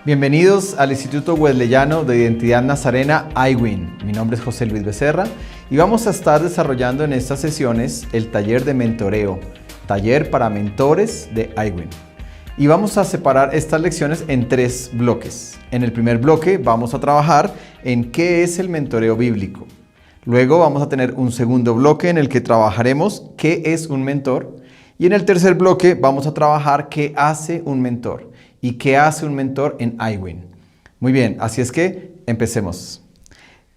Bienvenidos al Instituto Wesleyano de Identidad Nazarena iWin. Mi nombre es José Luis Becerra y vamos a estar desarrollando en estas sesiones el taller de mentoreo, taller para mentores de iWin. Y vamos a separar estas lecciones en 3 bloques. En el primer bloque vamos a trabajar en qué es el mentoreo bíblico. Luego vamos a tener un segundo bloque en el que trabajaremos qué es un mentor. Y en el tercer bloque vamos a trabajar qué hace un mentor y qué hace un mentor en iWin. Muy bien, así es que empecemos.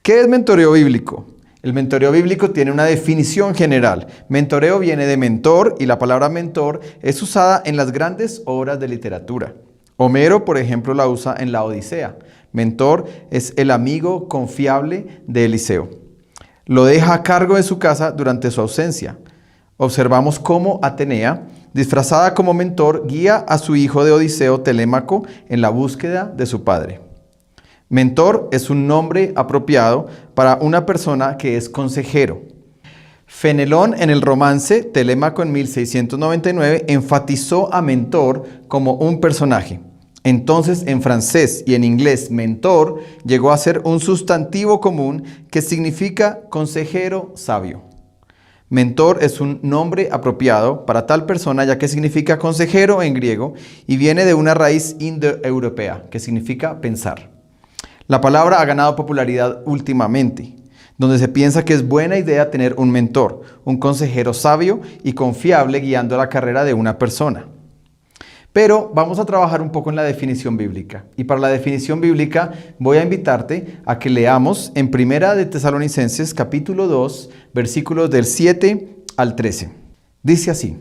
¿Qué es mentoreo bíblico? El mentoreo bíblico tiene una definición general. Mentoreo viene de mentor y la palabra mentor es usada en las grandes obras de literatura. Homero, por ejemplo, la usa en la Odisea. Mentor es el amigo confiable de Eliseo. Lo deja a cargo de su casa durante su ausencia. Observamos cómo Atenea, disfrazada como mentor, guía a su hijo de Odiseo, Telémaco, en la búsqueda de su padre. Mentor es un nombre apropiado para una persona que es consejero. Fenelón en el romance Telémaco en 1699 enfatizó a mentor como un personaje. Entonces, en francés y en inglés, mentor llegó a ser un sustantivo común que significa consejero sabio. Mentor es un nombre apropiado para tal persona ya que significa consejero en griego y viene de una raíz indoeuropea que significa pensar. La palabra ha ganado popularidad últimamente, donde se piensa que es buena idea tener un mentor, un consejero sabio y confiable guiando la carrera de una persona. Pero vamos a trabajar un poco en la definición bíblica. Y para la definición bíblica voy a invitarte a que leamos en Primera de Tesalonicenses capítulo 2, versículos del 7 al 13. Dice así: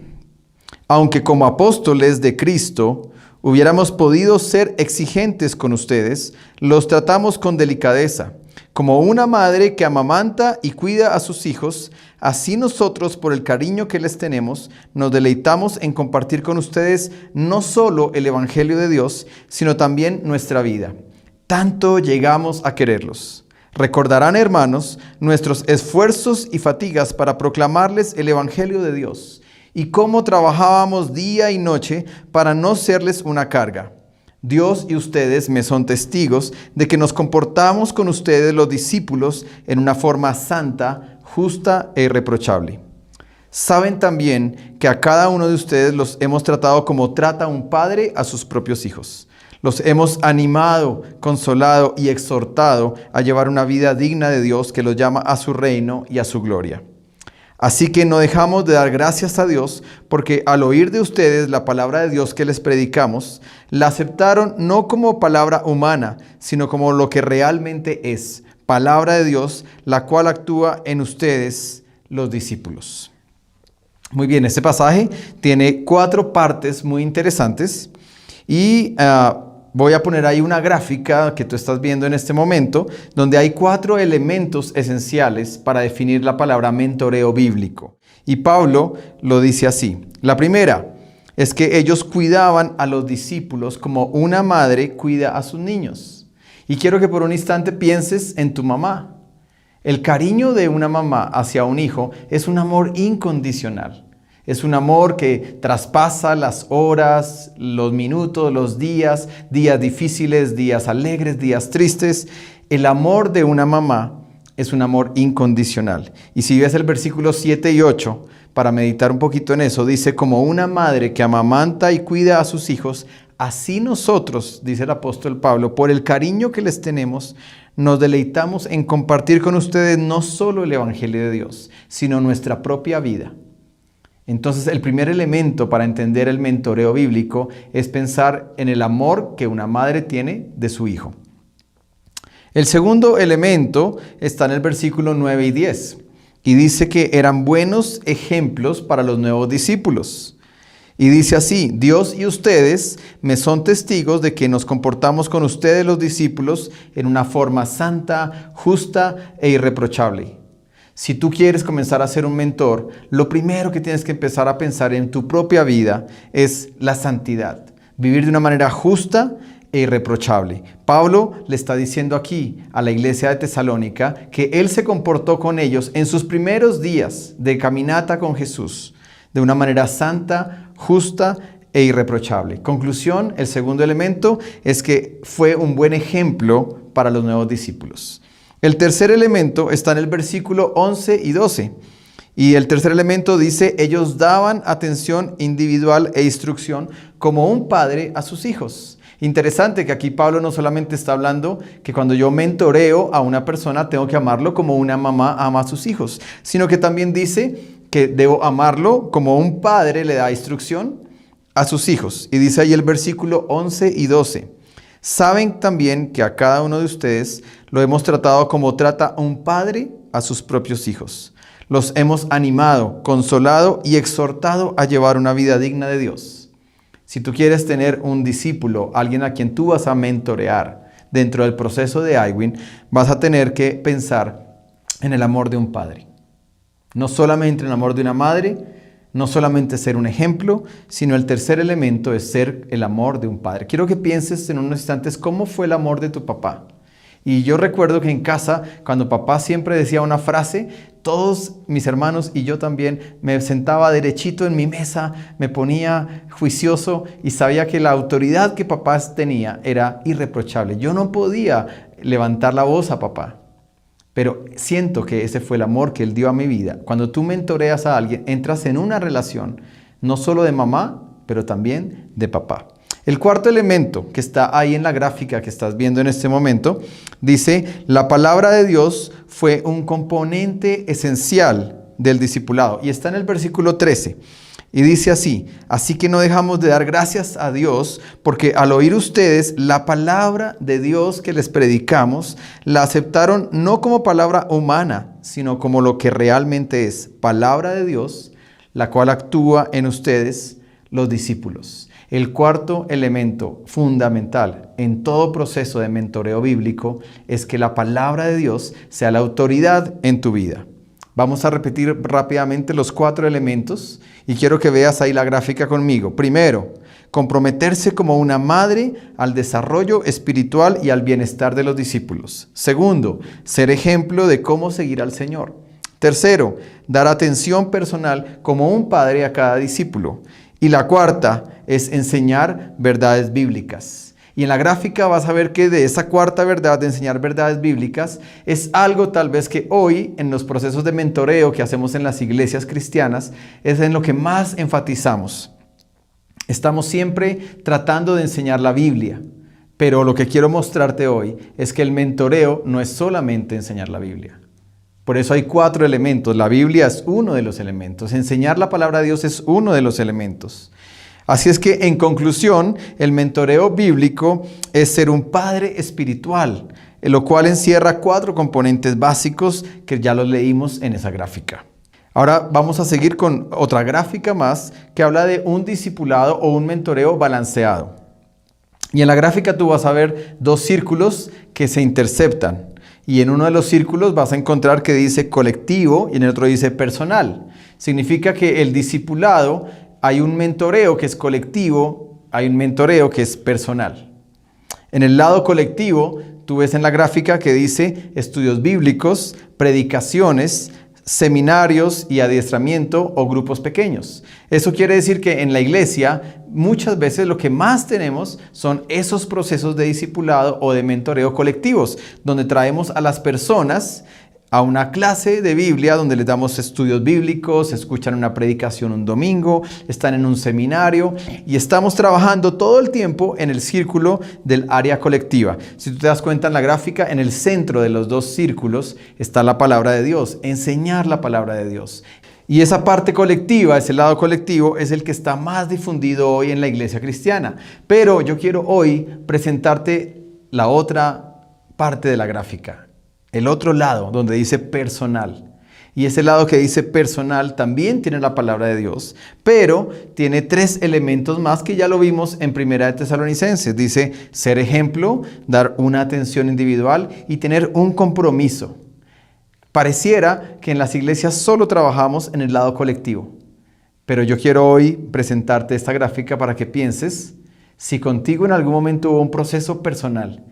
aunque como apóstoles de Cristo hubiéramos podido ser exigentes con ustedes, los tratamos con delicadeza. Como una madre que amamanta y cuida a sus hijos, así nosotros, por el cariño que les tenemos, nos deleitamos en compartir con ustedes no solo el Evangelio de Dios, sino también nuestra vida. Tanto llegamos a quererlos. Recordarán, hermanos, nuestros esfuerzos y fatigas para proclamarles el Evangelio de Dios, y cómo trabajábamos día y noche para no serles una carga. Dios y ustedes me son testigos de que nos comportamos con ustedes los discípulos en una forma santa, justa e irreprochable. Saben también que a cada uno de ustedes los hemos tratado como trata un padre a sus propios hijos. Los hemos animado, consolado y exhortado a llevar una vida digna de Dios que los llama a su reino y a su gloria. Así que no dejamos de dar gracias a Dios porque al oír de ustedes la palabra de Dios que les predicamos, la aceptaron no como palabra humana, sino como lo que realmente es, palabra de Dios, la cual actúa en ustedes, los discípulos. Muy bien, este pasaje tiene 4 partes muy interesantes y voy a poner ahí una gráfica que tú estás viendo en este momento, donde hay 4 elementos esenciales para definir la palabra mentoreo bíblico. Y Pablo lo dice así. La primera es que ellos cuidaban a los discípulos como una madre cuida a sus niños. Y quiero que por un instante pienses en tu mamá. El cariño de una mamá hacia un hijo es un amor incondicional. Es un amor que traspasa las horas, los minutos, los días difíciles, días alegres, días tristes. El amor de una mamá es un amor incondicional. Y si ves el versículo 7 y 8, para meditar un poquito en eso, dice: como una madre que amamanta y cuida a sus hijos, así nosotros, dice el apóstol Pablo, por el cariño que les tenemos, nos deleitamos en compartir con ustedes no solo el Evangelio de Dios, sino nuestra propia vida. Entonces, el primer elemento para entender el mentoreo bíblico es pensar en el amor que una madre tiene de su hijo. El segundo elemento está en el versículo 9 y 10 y dice que eran buenos ejemplos para los nuevos discípulos. Y dice así: Dios y ustedes me son testigos de que nos comportamos con ustedes los discípulos en una forma santa, justa e irreprochable. Si tú quieres comenzar a ser un mentor, lo primero que tienes que empezar a pensar en tu propia vida es la santidad. Vivir de una manera justa e irreprochable. Pablo le está diciendo aquí a la iglesia de Tesalónica que él se comportó con ellos en sus primeros días de caminata con Jesús de una manera santa, justa e irreprochable. Conclusión, el segundo elemento es que fue un buen ejemplo para los nuevos discípulos. El tercer elemento está en el versículo 11 y 12. Y el tercer elemento dice, ellos daban atención individual e instrucción como un padre a sus hijos. Interesante que aquí Pablo no solamente está hablando que cuando yo mentoreo a una persona tengo que amarlo como una mamá ama a sus hijos, sino que también dice que debo amarlo como un padre le da instrucción a sus hijos. Y dice ahí el versículo 11 y 12. Saben también que a cada uno de ustedes lo hemos tratado como trata un padre a sus propios hijos. Los hemos animado, consolado y exhortado a llevar una vida digna de Dios. Si tú quieres tener un discípulo, alguien a quien tú vas a mentorear dentro del proceso de iWin, vas a tener que pensar en el amor de un padre. No solamente en el amor de una madre, no solamente ser un ejemplo, sino el tercer elemento es ser el amor de un padre. Quiero que pienses en unos instantes cómo fue el amor de tu papá. Y yo recuerdo que en casa, cuando papá siempre decía una frase, todos mis hermanos y yo también me sentaba derechito en mi mesa, me ponía juicioso y sabía que la autoridad que papá tenía era irreprochable. Yo no podía levantar la voz a papá. Pero siento que ese fue el amor que Él dio a mi vida. Cuando tú mentoreas a alguien, entras en una relación, no solo de mamá, pero también de papá. El cuarto elemento que está ahí en la gráfica que estás viendo en este momento, dice, la palabra de Dios fue un componente esencial del discipulado. Y está en el versículo 13. Y dice así, así que no dejamos de dar gracias a Dios, porque al oír ustedes la palabra de Dios que les predicamos, la aceptaron no como palabra humana, sino como lo que realmente es, palabra de Dios, la cual actúa en ustedes, los discípulos. El cuarto elemento fundamental en todo proceso de mentoreo bíblico es que la palabra de Dios sea la autoridad en tu vida. Vamos a repetir rápidamente los 4 elementos y quiero que veas ahí la gráfica conmigo. Primero, comprometerse como una madre al desarrollo espiritual y al bienestar de los discípulos. Segundo, ser ejemplo de cómo seguir al Señor. Tercero, dar atención personal como un padre a cada discípulo. Y la cuarta es enseñar verdades bíblicas. Y en la gráfica vas a ver que de esa cuarta verdad, de enseñar verdades bíblicas, es algo tal vez que hoy en los procesos de mentoreo que hacemos en las iglesias cristianas, es en lo que más enfatizamos. Estamos siempre tratando de enseñar la Biblia, pero lo que quiero mostrarte hoy es que el mentoreo no es solamente enseñar la Biblia. Por eso hay 4 elementos. La Biblia es uno de los elementos. Enseñar la palabra de Dios es uno de los elementos. Así es que, en conclusión, el mentoreo bíblico es ser un padre espiritual, lo cual encierra 4 componentes básicos que ya los leímos en esa gráfica. Ahora vamos a seguir con otra gráfica más que habla de un discipulado o un mentoreo balanceado. Y en la gráfica tú vas a ver 2 círculos que se interceptan. Y en uno de los círculos vas a encontrar que dice colectivo y en el otro dice personal. Significa que el discipulado, hay un mentoreo que es colectivo, hay un mentoreo que es personal. En el lado colectivo, tú ves en la gráfica que dice estudios bíblicos, predicaciones, seminarios y adiestramiento o grupos pequeños. Eso quiere decir que en la iglesia muchas veces lo que más tenemos son esos procesos de discipulado o de mentoreo colectivos, donde traemos a las personas a una clase de Biblia donde les damos estudios bíblicos, escuchan una predicación un domingo, están en un seminario y estamos trabajando todo el tiempo en el círculo del área colectiva. Si tú te das cuenta en la gráfica, en el centro de los 2 círculos está la palabra de Dios, enseñar la palabra de Dios. Y esa parte colectiva, ese lado colectivo, es el que está más difundido hoy en la iglesia cristiana. Pero yo quiero hoy presentarte la otra parte de la gráfica. El otro lado, donde dice personal. Y ese lado que dice personal también tiene la palabra de Dios, pero tiene 3 elementos más que ya lo vimos en Primera de Tesalonicenses. Dice ser ejemplo, dar una atención individual y tener un compromiso. Pareciera que en las iglesias solo trabajamos en el lado colectivo, pero yo quiero hoy presentarte esta gráfica para que pienses si contigo en algún momento hubo un proceso personal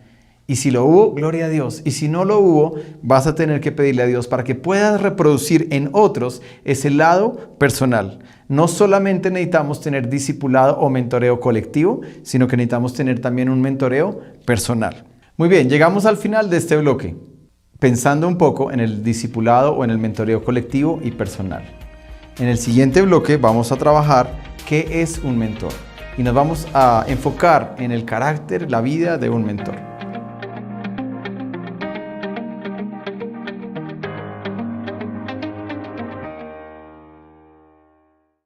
Y si lo hubo, gloria a Dios. Y si no lo hubo, vas a tener que pedirle a Dios para que puedas reproducir en otros ese lado personal. No solamente necesitamos tener discipulado o mentoreo colectivo, sino que necesitamos tener también un mentoreo personal. Muy bien, llegamos al final de este bloque, pensando un poco en el discipulado o en el mentoreo colectivo y personal. En el siguiente bloque vamos a trabajar qué es un mentor y nos vamos a enfocar en el carácter, la vida de un mentor.